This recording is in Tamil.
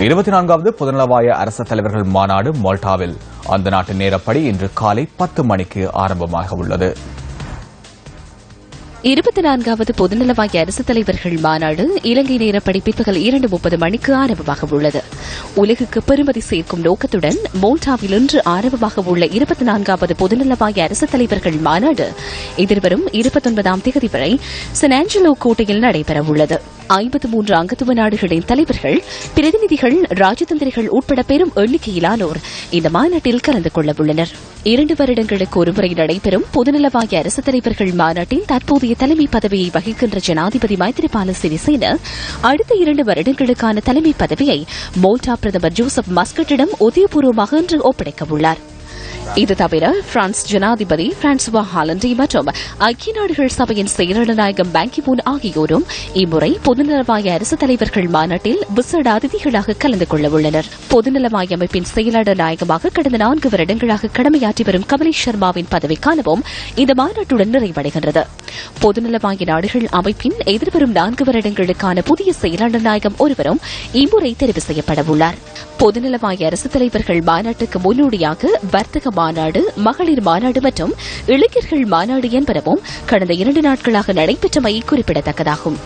24வது பொதுநலவாய அரசு தலைவர்கள் மாநாடு மால்டாவில் அந்த நாட்டு நேரப்படி இன்று காலை 10 மணிக்கு ஆரம்பமாக உள்ளது. 24வது பொதுநலவாய அரசு தலைவர்கள் மாநாடு இலங்கை நேரப்படி பிற்பகல் 2:30 மணிக்கு ஆரம்பமாக உள்ளது. உலகுக்கு பெருமதி சேர்க்கும் நோக்கத்துடன் மோல்டாவில் இன்று ஆரம்பமாக உள்ள 24வது பொதுநலவாய அரசு தலைவர்கள் மாநாடு எதிர்வரும் 29ஆம் தேதி வரை சான் ஆஞ்சலோ கோட்டையில் நடைபெறவுள்ளது. 53 அங்கத்துவ நாடுகளின் தலைவர்கள், பிரதிநிதிகள், ராஜதந்திரிகள் உட்பட பெரும் எண்ணிக்கையிலானோர் இந்த மாநாட்டில் கலந்து கொள்ள உள்ளனர். 2 வருடங்களுக்கு ஒருமுறை நடைபெறும் பொதுநலவாய அரசு தலைவர்கள் மாநாட்டின் தற்போதைய தலைமை பதவியை வகிக்கின்ற ஜனாதிபதி மைத்ரிபால சிறிசேன அடுத்த 2 வருடங்களுக்கான தலைமை பதவியை மோல்டா பிரதமர் ஜோசப் மஸ்கட்டிடம் உதயபூர்வமாக இன்று ஒப்படைக்கவுள்ளார். இது தவிர பிரான்ஸ் ஜனாதிபதி பிரான்சுவா ஹாலண்டே மற்றும் ஐக்கிய நாடுகள் சபையின் செயலாளர் நாயகம் பான் கி மூன் ஆகியோரும் இம்முறை பொதுநலவாய அரசு தலைவர்கள் மாநாட்டில் விசேட அதிதிகளாக கலந்து கொள்ள உள்ளனர். பொதுநலவாய அமைப்பின் செயலாளர் நாயகமாக கடந்த 4 வருடங்களாக கடமையாற்றி வரும் கமலேஷ் சர்மாவின் பதவிக்காலமும் இந்த மாநாட்டுடன் நிறைவடைகின்றது. பொதுநலவாய நாடுகள் அமைப்பின் எதிர்வரும் 4 வருடங்களுக்கான புதிய செயலாளர் நாயகம் ஒருவரும் இம்முறை தெரிவு செய்யப்பட உள்ளார். பொதுநலவாய அரசு தலைவர்கள் மாநாட்டுக்கு முன்னோடியாக வர்த்தக மாநாடு, மகளிர் மாநாடு மற்றும் இளைஞர்கள் மாநாடு என்பனவும் கடந்த 2 நாட்களாக நடைபெற்றமை குறிப்பிடத்தக்கதாகும்.